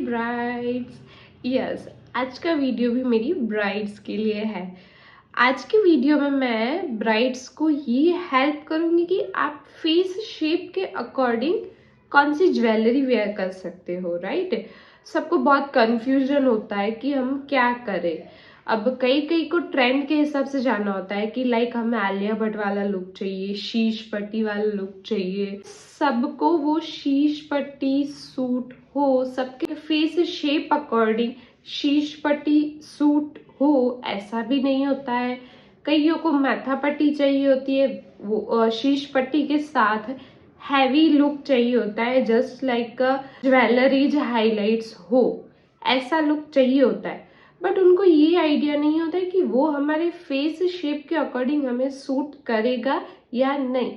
Brides. Yes, आज का video भी मेरी ब्राइड्स के लिए है। आज की वीडियो में मैं ब्राइड्स को ये हेल्प करूंगी कि आप फेस शेप के अकॉर्डिंग कौन सी ज्वेलरी वेयर कर सकते हो। राइट, सबको बहुत कंफ्यूजन होता है कि हम क्या करें। अब कई कई को ट्रेंड के हिसाब से जाना होता है कि लाइक हमें आलिया भट्ट वाला लुक चाहिए, शीश पट्टी वाला लुक चाहिए, सबको वो शीश पट्टी सूट हो, सबके फेस शेप अकॉर्डिंग शीश पट्टी सूट हो, ऐसा भी नहीं होता है। कईयों को माथा पट्टी चाहिए होती है, वो शीश पट्टी के साथ हैवी लुक चाहिए होता है, जस्ट लाइक ज्वेलरीज हाइलाइट्स हो, ऐसा लुक चाहिए होता है। बट उनको ये आइडिया नहीं होता है कि वो हमारे फेस शेप के अकॉर्डिंग हमें सूट करेगा या नहीं।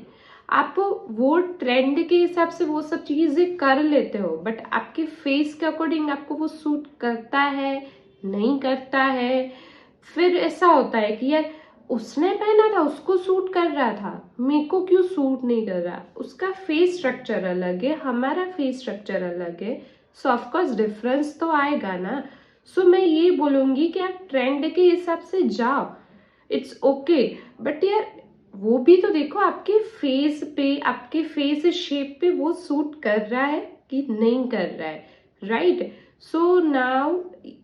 आप वो ट्रेंड के हिसाब से वो सब चीजें कर लेते हो, बट आपके फेस के अकॉर्डिंग आपको वो सूट करता है नहीं करता है। फिर ऐसा होता है कि यार उसने पहना था, उसको सूट कर रहा था, मेरे को क्यों सूट नहीं कर रहा। उसका फेस स्ट्रक्चर अलग है, हमारा फेस स्ट्रक्चर अलग है, सो ऑफकोर्स डिफरेंस तो आएगा ना। सो मैं ये बोलूंगी कि आप ट्रेंड के हिसाब से जाओ, इट्स ओके, बट यार वो भी तो देखो आपके फेस पे, आपके फेस शेप पे वो सूट कर रहा है कि नहीं कर रहा है। Right, so now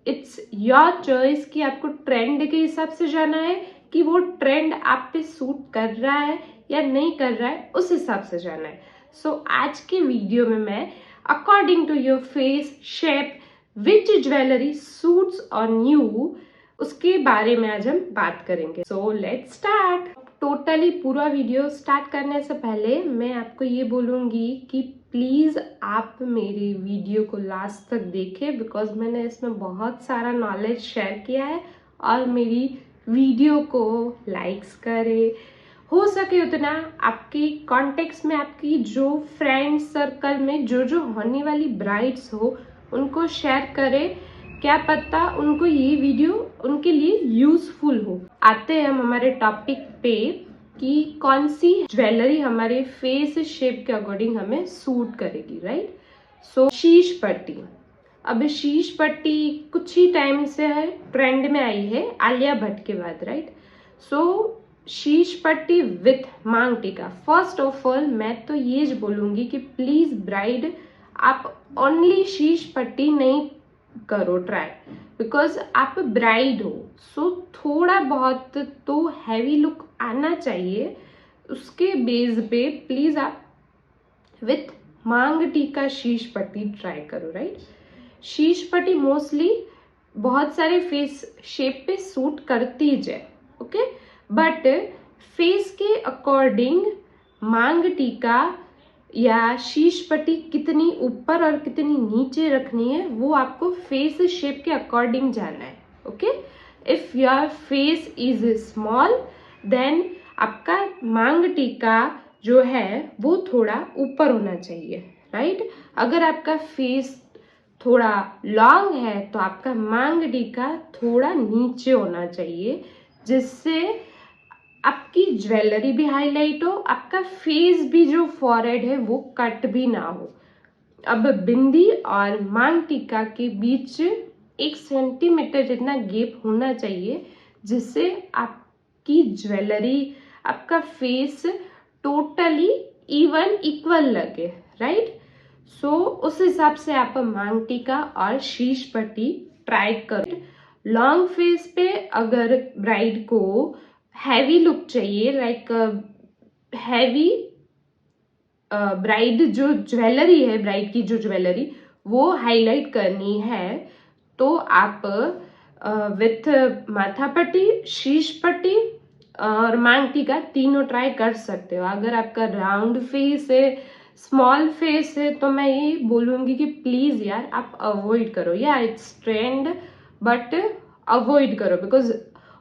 it's your choice कि आपको ट्रेंड के हिसाब से जाना है कि वो ट्रेंड आप पे सूट कर रहा है या नहीं कर रहा है, उस हिसाब से जाना है। सो आज के वीडियो में मैं according to your face shape which jewellery suits on you, उसके बारे में आज हम बात करेंगे। So let's start. टोटली पूरा वीडियो स्टार्ट करने से पहले मैं आपको ये बोलूंगी कि प्लीज आप मेरे वीडियो को लास्ट तक देखें, बिकॉज मैंने इसमें बहुत सारा नॉलेज शेयर किया है। और मेरी वीडियो को लाइक्स करें, हो सके उतना आपकी कॉन्टेक्ट्स में, आपकी जो फ्रेंड सर्कल में जो होने वाली ब्राइड्स हो उनको शेयर करें। क्या पता उनको ये वीडियो उनके लिए यूजफुल हो। आते हैं हम हमारे टॉपिक पे कि कौन सी ज्वेलरी हमारे फेस शेप के अकॉर्डिंग हमें सूट करेगी। राइट, सो शीश पट्टी। अब शीश पट्टी कुछ ही टाइम से है ट्रेंड में आई है, आलिया भट्ट के बाद। राइट, सो शीश पट्टी विथ मांग टीका। फर्स्ट ऑफ ऑल मैं तो ये बोलूंगी कि प्लीज ब्राइड आप ओनली शीश पट्टी नहीं करो ट्राई, बिकॉज आप ब्राइड हो, सो थोड़ा बहुत तो हैवी लुक आना चाहिए। उसके बेस पे प्लीज आप विथ मांग टीका शीश पट्टी ट्राई करो। राइट, शीश पट्टी मोस्टली बहुत सारे फेस शेप पे सूट करती है, ओके, बट फेस के अकॉर्डिंग मांग टीका या शीश पट्टी कितनी ऊपर और कितनी नीचे रखनी है वो आपको फेस शेप के अकॉर्डिंग जाना है। Okay, if your face is small then आपका मांग टीका जो है वो थोड़ा ऊपर होना चाहिए। राइट, अगर आपका फेस थोड़ा लॉन्ग है तो आपका मांग टीका थोड़ा नीचे होना चाहिए, जिससे आपकी ज्वेलरी भी हाईलाइट हो, आपका फेस भी जो फॉरहेड है वो कट भी ना हो। अब बिंदी और मांग टीका के बीच 1 सेंटीमीटर जितना गैप होना चाहिए, जिससे आपकी ज्वेलरी, आपका फेस टोटली इवन इक्वल लगे। राइट, सो उस हिसाब से आप मांग टीका और शीश पट्टी ट्राई करो। लॉन्ग फेस पे अगर ब्राइड को हैवी लुक चाहिए, लाइक हैवी ब्राइड जो ज्वेलरी है, ब्राइड की जो ज्वेलरी वो हाईलाइट करनी है, तो आप विथ माथा पट्टी, शीश पट्टी और मांग टीका तीनों ट्राई कर सकते हो। अगर आपका राउंड फेस है, स्मॉल फेस है, तो मैं ये बोलूंगी कि प्लीज यार आप अवॉइड करो। या इट्स ट्रेंड बट अवॉइड करो, बिकॉज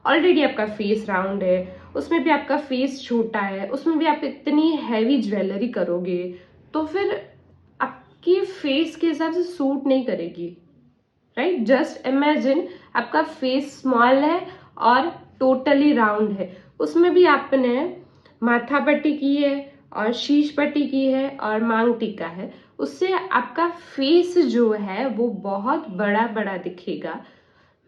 ऑलरेडी आपका फेस राउंड है, उसमें भी आपका फेस छोटा है, उसमें भी आप इतनी हैवी ज्वेलरी करोगे तो फिर आपके फेस के हिसाब से सूट नहीं करेगी। राइट, जस्ट इमेजिन आपका फेस स्मॉल है और टोटली राउंड है, उसमें भी आपने माथा पट्टी की है और शीश पट्टी की है और मांग टीका है, उससे आपका फेस जो है वो बहुत बड़ा बड़ा दिखेगा।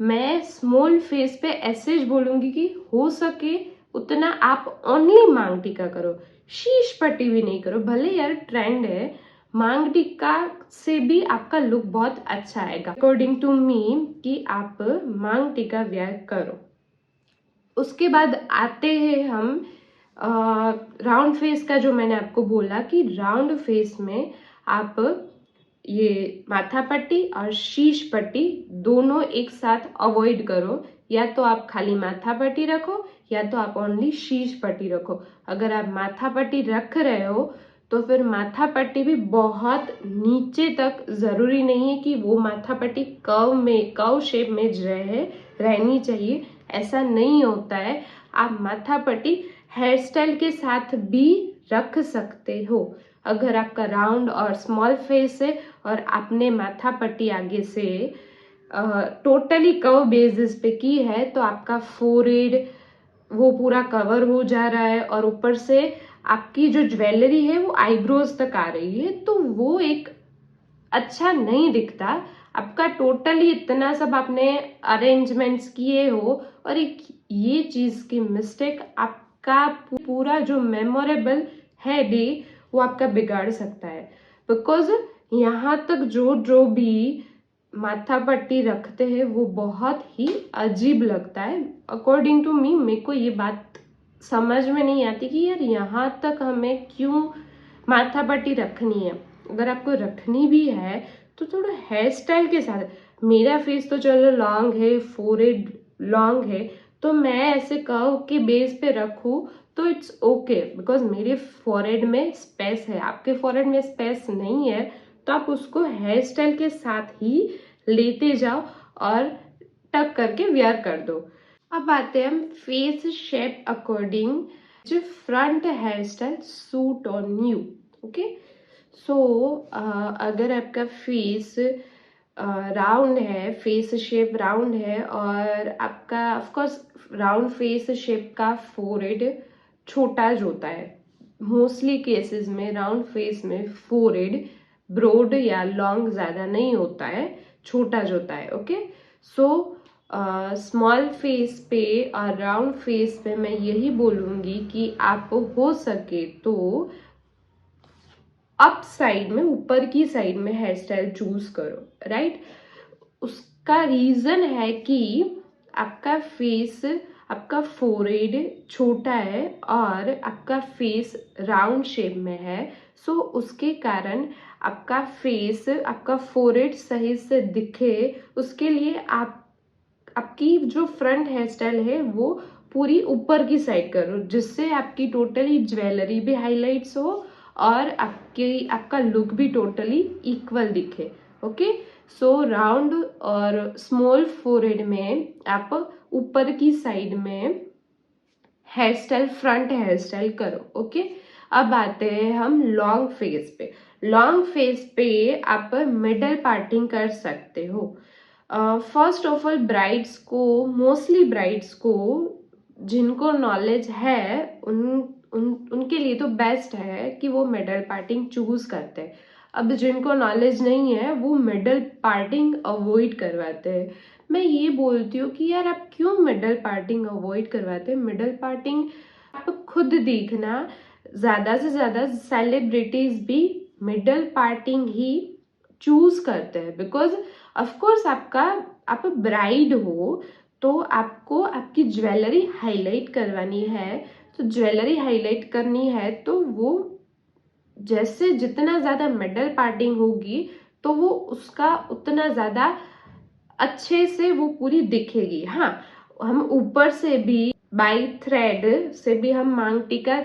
मैं स्मॉल फेस पे ऐसे बोलूंगी कि हो सके उतना आप ओनली मांग टीका करो, शीश पट्टी भी नहीं करो। भले यार ट्रेंड है, मांग टीका से भी आपका लुक बहुत अच्छा आएगा अकॉर्डिंग टू मी, कि आप मांग टीका वेयर करो। उसके बाद आते हैं हम राउंड फेस का। जो मैंने आपको बोला कि राउंड फेस में आप ये माथा पट्टी और शीश पट्टी दोनों एक साथ अवॉइड करो। या तो आप खाली माथा पट्टी रखो या तो आप ओनली शीश पट्टी रखो। अगर आप माथा पट्टी रख रहे हो तो फिर माथा पट्टी भी बहुत नीचे तक जरूरी नहीं है कि वो माथा पट्टी कर्व शेप में रहनी चाहिए, ऐसा नहीं होता है। आप माथा पट्टी हेयर स्टाइल के साथ भी रख सकते हो। अगर आपका राउंड और स्मॉल फेस है और आपने माथा पट्टी आगे से टोटली कर्व बेसिस पे की है तो आपका फोरहेड वो पूरा कवर हो जा रहा है और ऊपर से आपकी जो ज्वेलरी है वो आईब्रोज तक आ रही है, तो वो एक अच्छा नहीं दिखता। आपका टोटली इतना सब आपने अरेंजमेंट्स किए हो और एक ये चीज की मिस्टेक आपका पूरा जो मेमोरेबल है डे वो आपका बिगाड़ सकता है। बिकॉज यहाँ तक जो जो भी माथा पट्टी रखते हैं वो बहुत ही अजीब लगता है अकॉर्डिंग टू मी। मेरे को ये बात समझ में नहीं आती कि यार यहाँ तक हमें क्यों माथा पट्टी रखनी है। अगर आपको रखनी भी है तो थोड़ा हेयर स्टाइल के साथ। मेरा फेस तो चलो लॉन्ग है, फोरहेड लॉन्ग है, तो मैं ऐसे कर्व के बेस पे रखूं तो इट्स ओके बिकॉज मेरे फॉरहेड में स्पेस है। आपके फॉरहेड में स्पेस नहीं है तो आप उसको हेयर स्टाइल के साथ ही लेते जाओ और टक करके वेयर कर दो। अब आते हैं हम फेस शेप अकॉर्डिंग जो front hair style suit on you. Okay, so अगर आपका फेस राउंड है, फेस शेप राउंड है और आपका ऑफकोर्स राउंड फेस शेप का फोरहेड छोटा जो होता है, मोस्टली केसेस में राउंड फेस में फोरहेड ब्रॉड या लॉन्ग ज्यादा नहीं होता है, छोटा जो होता है। ओके, सो स्मॉल फेस पे और राउंड फेस पे मैं यही बोलूंगी कि आप हो सके तो अप साइड में, ऊपर की साइड में हेयर स्टाइल चूज करो, राइट। उसका रीजन है कि आपका फेस, आपका फोरहेड छोटा है और आपका फेस राउंड शेप में है, सो उसके कारण आपका फेस, आपका फोरहेड सही से दिखे उसके लिए आपकी जो फ्रंट हेयर स्टाइल है वो पूरी ऊपर की साइड करो, जिससे आपकी टोटली ज्वेलरी भी हाईलाइट्स हो और आपका लुक भी टोटली इक्वल दिखे। ओके, सो राउंड और स्मॉल फोरहेड में आप ऊपर की साइड में hairstyle, front hair style करो। ओके, अब आते हैं हम लॉन्ग फेस पे। लॉन्ग फेस पे आप मिडल पार्टिंग कर सकते हो। फर्स्ट ऑफ ऑल ब्राइड्स को, मोस्टली ब्राइड्स को जिनको नॉलेज है उनके लिए तो बेस्ट है कि वो मिडल पार्टिंग चूज करते हैं। अब जिनको नॉलेज नहीं है वो मिडल पार्टिंग अवॉइड करवाते हैं। मैं ये बोलती हूँ कि यार आप क्यों मिडल पार्टिंग अवॉइड करवाते हैं। मिडल पार्टिंग आप खुद देखना, ज्यादा से ज्यादा सेलिब्रिटीज भी मिडल पार्टिंग ही चूज करते हैं बिकॉज ऑफकोर्स आप ब्राइड हो तो आपको आपकी ज्वेलरी हाईलाइट करवानी है। तो ज्वेलरी हाईलाइट करनी है तो वो जैसे जितना ज्यादा मेडल पार्टिंग होगी तो वो उसका उतना ज्यादा अच्छे से वो पूरी दिखेगी। हाँ, हम ऊपर से भी बाई थ्रेड से भी हम मांग टीका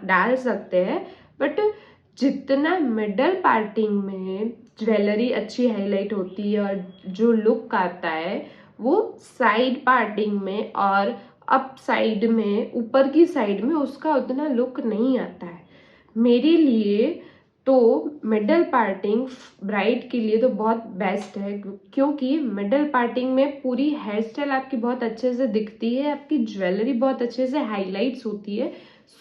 डाल सकते हैं, बट जितना मिडल पार्टिंग में ज्वेलरी अच्छी हाईलाइट होती है और जो लुक आता है वो साइड पार्टिंग में और अप साइड में, ऊपर की साइड में उसका उतना लुक नहीं आता है। मेरे लिए तो मिडल पार्टिंग ब्राइड के लिए तो बहुत बेस्ट है क्योंकि मिडल पार्टिंग में पूरी हेयर स्टाइल आपकी बहुत अच्छे से दिखती है, आपकी ज्वेलरी बहुत अच्छे से हाईलाइट्स होती है।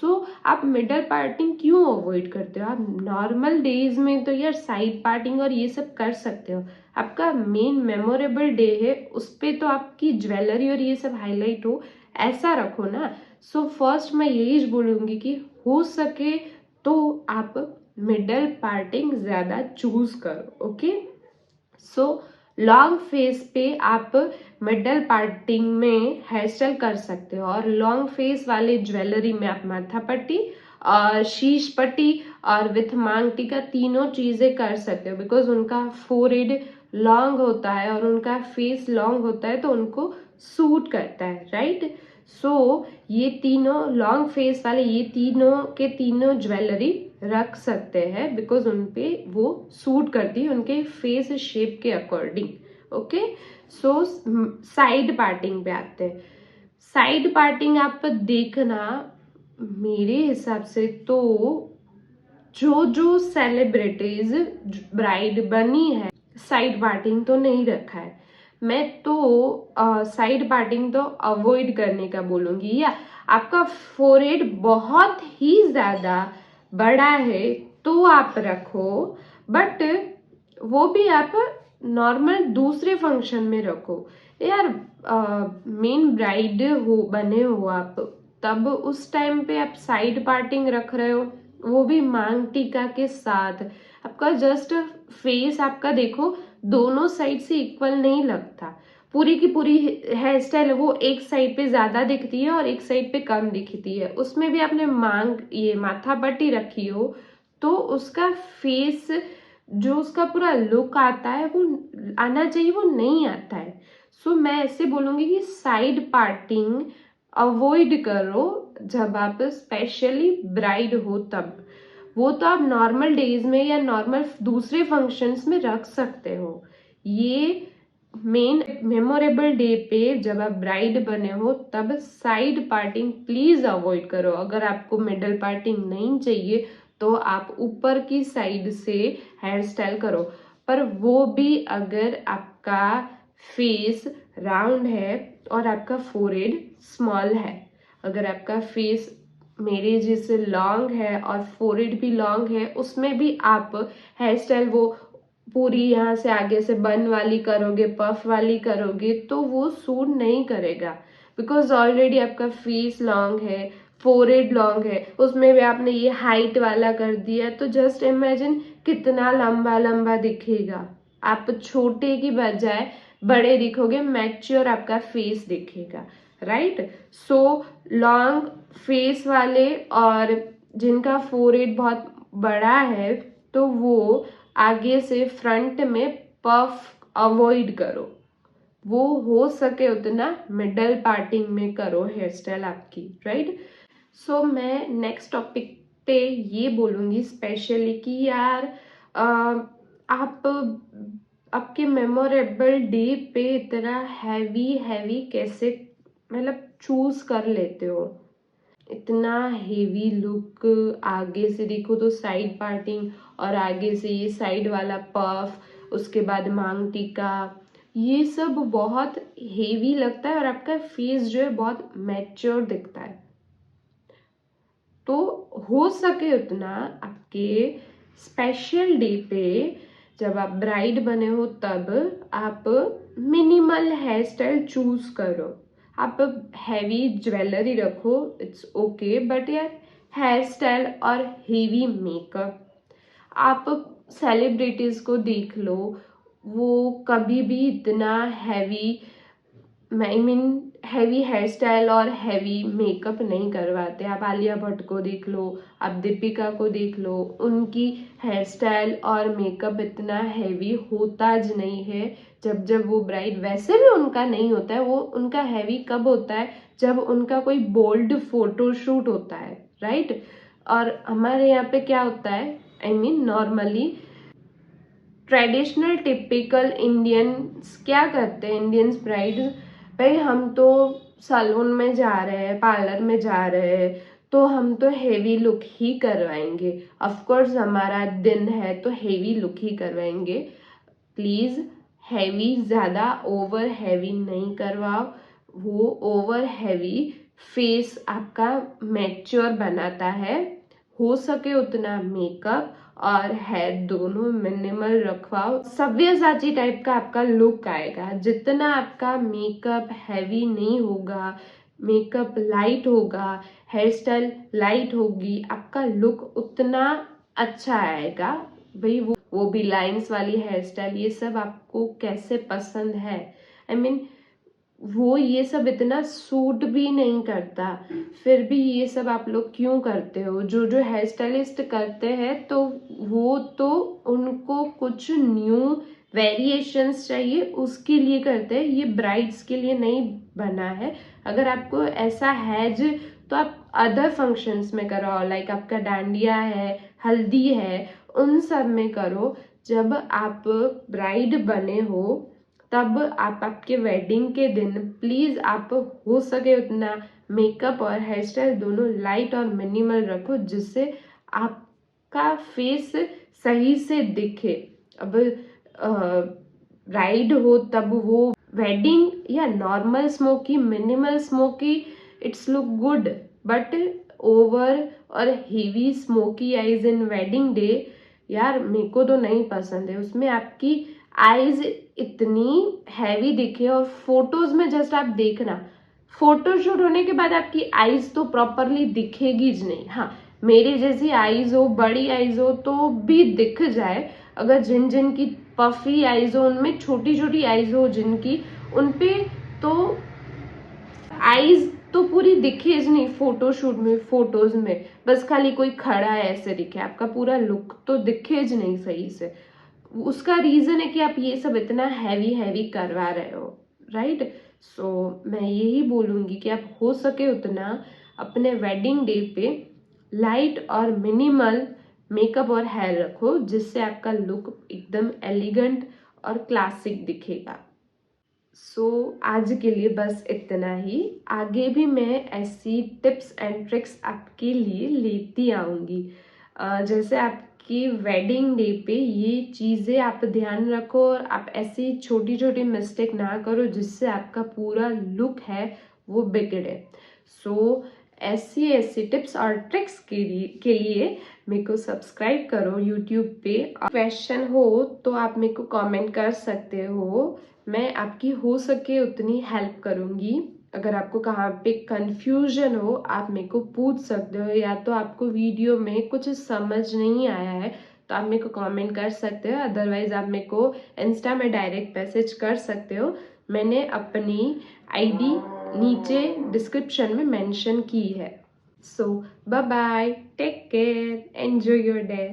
सो आप मिडल पार्टिंग क्यों अवॉइड करते हो? आप नॉर्मल डेज में तो यार साइड पार्टिंग और ये सब कर सकते हो। आपका मेन मेमोरेबल डे है, उस पे तो आपकी ज्वेलरी और ये सब हाईलाइट हो, ऐसा रखो ना। सो फर्स्ट मैं यही बोलूँगी कि हो सके तो आप मिडल पार्टिंग ज़्यादा चूज करो। ओके, सो लॉन्ग फेस पे आप मिडल पार्टिंग में हेयर स्टाइल कर सकते हो, और लॉन्ग फेस वाले ज्वेलरी में आप माथा पट्टी और शीश पट्टी और विथ मांग टीका तीनों चीजें कर सकते हो, बिकॉज उनका फोरहेड लॉन्ग होता है और उनका फेस लॉन्ग होता है तो उनको सूट करता है, राइट। सो ये तीनों लॉन्ग फेस वाले ये तीनों के तीनों ज्वेलरी रख सकते हैं, बिकॉज उन पे वो सूट करती है उनके फेस शेप के according. Okay, so side parting पे आते हैं। साइड पार्टिंग आप देखना, मेरे हिसाब से तो जो जो सेलिब्रिटीज ब्राइड बनी है साइड पार्टिंग तो नहीं रखा है। मैं तो साइड पार्टिंग तो अवॉइड करने का बोलूंगी। या आपका फोरहेड बहुत ही ज्यादा बड़ा है तो आप रखो, बट वो भी आप नॉर्मल दूसरे फंक्शन में रखो। यार मेन ब्राइड हो बने हो आप, तब उस टाइम पे आप साइड पार्टिंग रख रहे हो, वो भी मांग टीका के साथ। आपका जस्ट फेस आपका देखो दोनों साइड से इक्वल नहीं लगता, पूरी की पूरी हेयर स्टाइल वो एक साइड पे ज्यादा दिखती है और एक साइड पे कम दिखती है। उसमें भी आपने मांग ये माथा पट्टी रखी हो तो उसका फेस जो उसका पूरा लुक आता है वो आना चाहिए, वो नहीं आता है। सो मैं ऐसे बोलूंगी कि साइड पार्टिंग अवॉइड करो जब आप स्पेशली ब्राइड हो तब। वो तो आप नॉर्मल डेज में या नॉर्मल दूसरे फंक्शंस में रख सकते हो। ये मेन मेमोरेबल डे पे जब आप ब्राइड बने हो तब साइड पार्टिंग प्लीज अवॉइड करो। अगर आपको मिडल पार्टिंग नहीं चाहिए तो आप ऊपर की साइड से हेयर स्टाइल करो, पर वो भी अगर आपका फेस राउंड है और आपका फोरहेड स्मॉल है। अगर आपका फेस मेरे जैसे लॉन्ग है और फोरहेड भी लॉन्ग है, उसमें भी आप हेयर स्टाइल वो पूरी यहाँ से आगे से बन वाली करोगे, पफ वाली करोगे तो वो सूट नहीं करेगा, बिकॉज ऑलरेडी आपका फेस लॉन्ग है, फोरहेड लॉन्ग है, उसमें भी आपने ये हाइट वाला कर दिया तो जस्ट इमेजिन कितना लंबा लंबा दिखेगा। आप छोटे की बजाय बड़े दिखोगे, मैच्योर आपका फेस दिखेगा, राइट। सो लॉन्ग फेस वाले और जिनका फोरहेड बहुत बड़ा है तो वो आगे से फ्रंट में पफ अवॉइड करो, वो हो सके उतना मिडल पार्टिंग में करो हेयर स्टाइल आपकी, राइट। सो मैं नेक्स्ट टॉपिक पे ये बोलूँगी स्पेशली कि यार आप आपके मेमोरेबल डे पे इतना हैवी हैवी कैसे मतलब चूज कर लेते हो? इतना हेवी लुक, आगे से देखो तो साइड पार्टिंग और आगे से ये साइड वाला पफ, उसके बाद मांग टीका, ये सब बहुत हेवी लगता है और आपका फेस जो है बहुत मैच्योर दिखता है। तो हो सके उतना आपके स्पेशल डे पे जब आप ब्राइड बने हो तब आप मिनिमल हेयर स्टाइल चूज करो। आप हैवी ज्वेलरी रखो, इट्स ओके, बट यार हेयर स्टाइल और हेवी मेकअप, आप सेलिब्रिटीज को देख लो, वो कभी भी इतना heavy I mean heavy hairstyle और हैवी मेकअप नहीं करवाते। आप आलिया भट्ट को देख लो, आप दीपिका को देख लो, उनकी हेयर स्टाइल और मेकअप इतना हैवी होता ज नहीं है। जब जब वो ब्राइड, वैसे भी उनका नहीं होता है, वो उनका हैवी कब होता है जब उनका कोई बोल्ड फोटोशूट होता है, राइट। और हमारे यहाँ पे क्या होता है, I mean normally traditional typical Indians क्या करते हैं, इंडियंस ब्राइड, भाई हम तो सैलून में जा रहे हैं, पार्लर में जा रहे हैं तो हम तो हेवी लुक ही करवाएंगे। ऑफ कोर्स हमारा दिन है तो हेवी लुक ही करवाएंगे। प्लीज हैवी ज्यादा ओवर हैवी नहीं करवाओ। वो ओवर हैवी फेस आपका मैच्योर बनाता है। हो सके उतना मेकअप और हेयर दोनों मिनिमल रखवाओ, सव्यसाची टाइप का आपका लुक आएगा। जितना आपका मेकअप हैवी नहीं होगा, मेकअप लाइट होगा, हेयर स्टाइल लाइट होगी, आपका लुक उतना अच्छा आएगा। भाई वो भी लाइंस वाली हेयर स्टाइल, ये सब आपको कैसे पसंद है? आई मीन वो ये सब इतना सूट भी नहीं करता, फिर भी ये सब आप लोग क्यों करते हो? जो जो हेयर स्टाइलिस्ट करते हैं तो वो तो उनको कुछ न्यू वेरिएशंस चाहिए, उसके लिए करते हैं। ये ब्राइड्स के लिए नहीं बना है। अगर आपको ऐसा है तो आप अदर फंक्शंस में करो, लाइक आपका डांडिया है, हल्दी है, उन सब में करो। जब आप ब्राइड बने हो तब आप आपके वेडिंग के दिन प्लीज आप हो सके उतना मेकअप और हेयर स्टाइल दोनों लाइट और मिनिमल रखो, जिससे आपका फेस सही से दिखे। अब ब्राइड हो तब वो वेडिंग या normal smoky, minimal smoky, it's look good, but over और heavy smoky eyes in wedding day, यार मेरे को तो नहीं पसंद है। उसमें आपकी आईज इतनी हैवी दिखे, और फोटोज में जस्ट आप देखना, फोटोशूट होने के बाद आपकी आईज तो प्रॉपरली दिखेगी ज नहीं। हाँ, मेरी जैसी आईज हो, बड़ी आईज हो तो भी दिख जाए। अगर जिन जिन की पफी आईज हो, उनमें छोटी छोटी आईज हो जिनकी, उनपे तो आईज तो पूरी दिखे ज नहीं फोटोशूट में, फोटोज में बस खाली कोई खड़ा है ऐसे दिखे, आपका पूरा लुक तो दिखे ज नहीं सही से। उसका रीजन है कि आप ये सब इतना हैवी हैवी करवा रहे हो, राइट? सो मैं यही बोलूंगी कि आप हो सके उतना अपने वेडिंग डे पे लाइट और मिनिमल मेकअप और हेयर रखो, जिससे आपका लुक एकदम एलिगेंट और क्लासिक दिखेगा। आज के लिए बस इतना ही। आगे भी मैं ऐसी टिप्स एंड ट्रिक्स आपके लिए लेती आऊँगी। जैसे आपकी वेडिंग डे पे ये चीज़ें आप ध्यान रखो, और आप ऐसी छोटी छोटी मिस्टेक ना करो जिससे आपका पूरा लुक है वो बिगड़े। ऐसी ऐसी टिप्स और ट्रिक्स के लिए मेरे को सब्सक्राइब करो यूट्यूब पे। क्वेश्चन हो तो आप मेरे को कमेंट कर सकते हो, मैं आपकी हो सके उतनी हेल्प करूँगी। अगर आपको कहाँ पे कंफ्यूजन हो आप मेरे को पूछ सकते हो, या तो आपको वीडियो में कुछ समझ नहीं आया है तो आप मेरे को कमेंट कर सकते हो। अदरवाइज आप मेरे को इंस्टा में डायरेक्ट मैसेज कर सकते हो। मैंने अपनी आईडी नीचे डिस्क्रिप्शन में मेंशन की है। Bye bye, take care, enjoy your day.